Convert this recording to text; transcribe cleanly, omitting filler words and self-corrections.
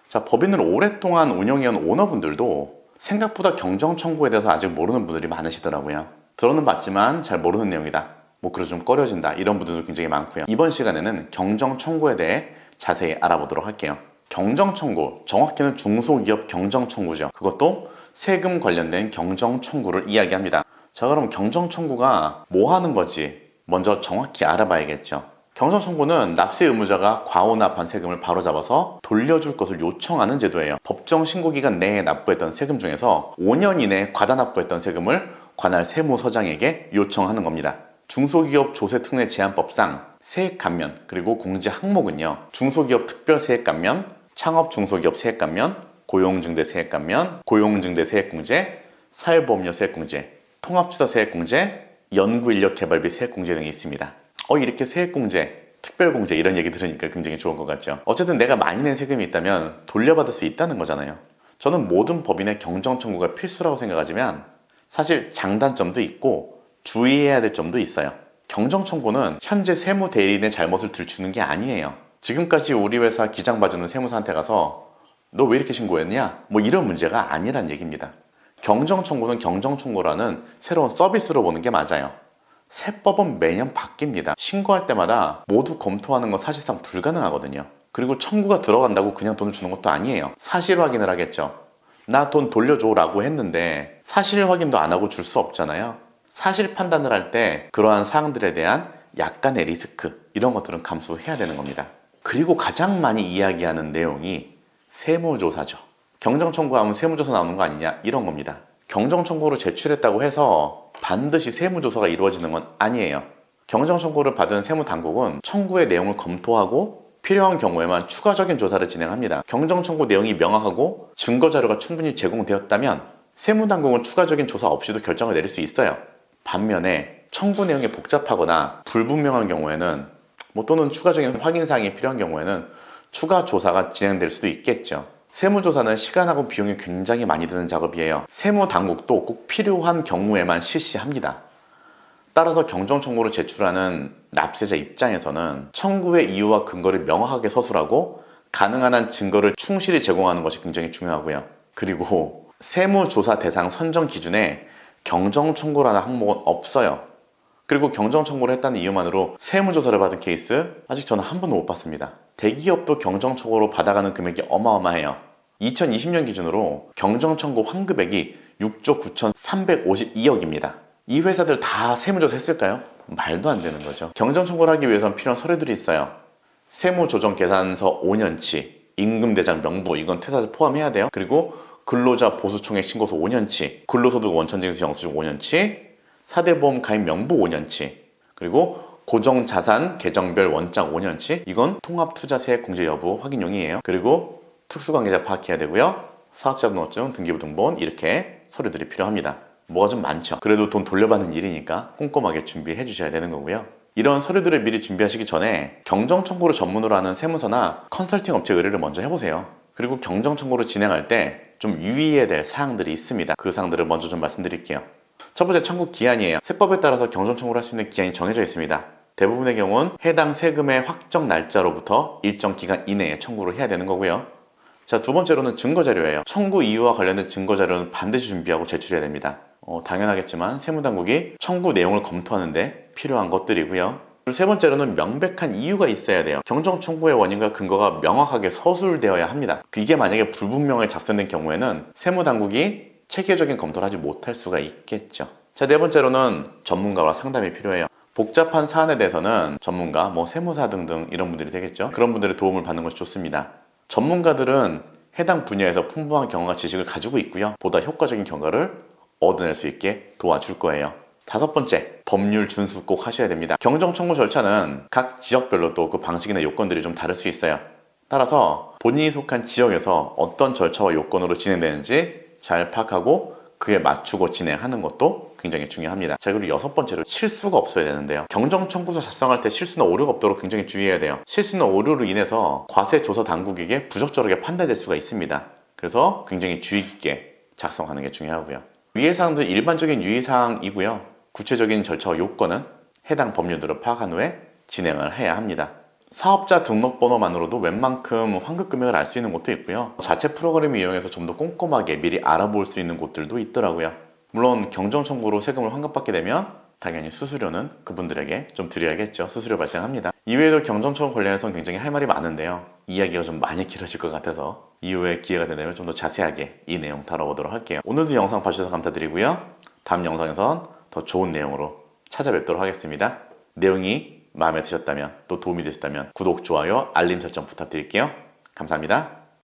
자, 법인을 오랫동안 운영해온 오너분들도 생각보다 경정 청구에 대해서 아직 모르는 분들이 많으시더라고요. 들어는 봤지만 잘 모르는 내용이다. 그래서 좀 꺼려진다. 이런 분들도 굉장히 많고요. 이번 시간에는 경정 청구에 대해 자세히 알아보도록 할게요. 경정 청구, 정확히는 중소기업 경정 청구죠. 그것도 세금 관련된 경정 청구를 이야기합니다. 자, 그럼 경정 청구가 뭐 하는 거지? 먼저 정확히 알아봐야겠죠. 경정 청구는 납세 의무자가 과오납한 세금을 바로잡아서 돌려줄 것을 요청하는 제도예요. 법정 신고 기간 내에 납부했던 세금 중에서 5년 이내에 과다 납부했던 세금을 관할 세무서장에게 요청하는 겁니다. 중소기업 조세특례 제한법상 세액 감면 그리고 공제 항목은요, 중소기업 특별세액 감면, 창업 중소기업 세액 감면, 고용증대 세액 감면, 고용증대 세액 공제, 사회보험료 세액 공제, 통합투자 세액 공제, 연구인력 개발비 세액 공제 등이 있습니다. 이렇게 세액 공제, 특별 공제 이런 얘기 들으니까 굉장히 좋은 것 같죠. 어쨌든 내가 많이 낸 세금이 있다면 돌려받을 수 있다는 거잖아요. 저는 모든 법인의 경정 청구가 필수라고 생각하지만 사실 장단점도 있고 주의해야 될 점도 있어요. 경정 청구는 현재 세무 대리인의 잘못을 들추는 게 아니에요. 지금까지 우리 회사 기장 봐주는 세무사한테 가서 너 왜 이렇게 신고했냐? 이런 문제가 아니란 얘기입니다. 경정 청구는 경정 청구라는 새로운 서비스로 보는 게 맞아요. 세법은 매년 바뀝니다. 신고할 때마다 모두 검토하는 건 사실상 불가능하거든요. 그리고 청구가 들어간다고 그냥 돈을 주는 것도 아니에요. 사실 확인을 하겠죠. 나 돈 돌려줘 라고 했는데 사실 확인도 안 하고 줄 수 없잖아요. 사실 판단을 할 때 그러한 사항들에 대한 약간의 리스크 이런 것들은 감수해야 되는 겁니다. 그리고 가장 많이 이야기하는 내용이 세무조사죠. 경정청구하면 세무조사 나오는 거 아니냐 이런 겁니다. 경정청구를 제출했다고 해서 반드시 세무조사가 이루어지는 건 아니에요. 경정청구를 받은 세무당국은 청구의 내용을 검토하고 필요한 경우에만 추가적인 조사를 진행합니다. 경정청구 내용이 명확하고 증거자료가 충분히 제공되었다면 세무당국은 추가적인 조사 없이도 결정을 내릴 수 있어요. 반면에 청구 내용이 복잡하거나 불분명한 경우에는 또는 추가적인 확인사항이 필요한 경우에는 추가 조사가 진행될 수도 있겠죠. 세무조사는 시간하고 비용이 굉장히 많이 드는 작업이에요. 세무당국도 꼭 필요한 경우에만 실시합니다. 따라서 경정청구를 제출하는 납세자 입장에서는 청구의 이유와 근거를 명확하게 서술하고 가능한 한 증거를 충실히 제공하는 것이 굉장히 중요하고요. 그리고 세무조사 대상 선정 기준에 경정청구라는 항목은 없어요. 그리고 경정청구를 했다는 이유만으로 세무조사를 받은 케이스 아직 저는 한 번도 못 봤습니다. 대기업도 경정청구로 받아가는 금액이 어마어마해요. 2020년 기준으로 경정청구 환급액이 6조 9,352억입니다. 이 회사들 다 세무조사 했을까요? 말도 안 되는 거죠. 경정청구를 하기 위해서는 필요한 서류들이 있어요. 세무조정계산서 5년치, 임금대장 명부, 이건 퇴사를 포함해야 돼요. 그리고 근로자 보수총액 신고서 5년치, 근로소득 원천징수 영수증 5년치, 사대보험 가입 명부 5년치, 그리고 고정자산 계정별 원장 5년치, 이건 통합투자세액 공제 여부 확인용이에요. 그리고 특수관계자 파악해야 되고요. 사업자 등록증, 등기부등본 이렇게 서류들이 필요합니다. 뭐가 좀 많죠. 그래도 돈 돌려받는 일이니까 꼼꼼하게 준비해 주셔야 되는 거고요. 이런 서류들을 미리 준비하시기 전에 경정청구를 전문으로 하는 세무서나 컨설팅 업체 의뢰를 먼저 해보세요. 그리고 경정청구를 진행할 때 좀 유의해야 될 사항들이 있습니다. 그 사항들을 먼저 좀 말씀드릴게요. 첫 번째 청구 기한이에요. 세법에 따라서 경정청구를 할 수 있는 기한이 정해져 있습니다. 대부분의 경우는 해당 세금의 확정 날짜로부터 일정 기간 이내에 청구를 해야 되는 거고요. 자, 두 번째로는 증거자료예요. 청구 이유와 관련된 증거자료는 반드시 준비하고 제출해야 됩니다. 당연하겠지만 세무당국이 청구 내용을 검토하는데 필요한 것들이고요. 세 번째로는 명백한 이유가 있어야 돼요. 경정청구의 원인과 근거가 명확하게 서술되어야 합니다. 이게 만약에 불분명하게 작성된 경우에는 세무당국이 체계적인 검토를 하지 못할 수가 있겠죠. 자, 네 번째로는 전문가와 상담이 필요해요. 복잡한 사안에 대해서는 전문가, 세무사 등등 이런 분들이 되겠죠. 그런 분들의 도움을 받는 것이 좋습니다. 전문가들은 해당 분야에서 풍부한 경험과 지식을 가지고 있고요. 보다 효과적인 결과를 얻어낼 수 있게 도와줄 거예요. 다섯 번째, 법률 준수 꼭 하셔야 됩니다. 경정 청구 절차는 각 지역별로 또 그 방식이나 요건들이 좀 다를 수 있어요. 따라서 본인이 속한 지역에서 어떤 절차와 요건으로 진행되는지 잘 파악하고 그에 맞추고 진행하는 것도 굉장히 중요합니다. 자, 그리고 여섯 번째로 실수가 없어야 되는데요. 경정 청구서 작성할 때 실수나 오류가 없도록 굉장히 주의해야 돼요. 실수나 오류로 인해서 과세조사 당국에게 부적절하게 판단될 수가 있습니다. 그래서 굉장히 주의 깊게 작성하는 게 중요하고요. 위의 사항들은 일반적인 유의사항이고요. 구체적인 절차와 요건은 해당 법률들을 파악한 후에 진행을 해야 합니다. 사업자 등록번호만으로도 웬만큼 환급 금액을 알 수 있는 곳도 있고요. 자체 프로그램을 이용해서 좀 더 꼼꼼하게 미리 알아볼 수 있는 곳들도 있더라고요. 물론 경정 청구로 세금을 환급받게 되면 당연히 수수료는 그분들에게 좀 드려야겠죠. 수수료 발생합니다. 이외에도 경정 청구 관련해서 굉장히 할 말이 많은데요. 이야기가 좀 많이 길어질 것 같아서 이후에 기회가 된다면 좀 더 자세하게 이 내용 다뤄보도록 할게요. 오늘도 영상 봐주셔서 감사드리고요. 다음 영상에선 더 좋은 내용으로 찾아뵙도록 하겠습니다. 내용이 마음에 드셨다면 또 도움이 되셨다면 구독, 좋아요, 알림 설정 부탁드릴게요. 감사합니다.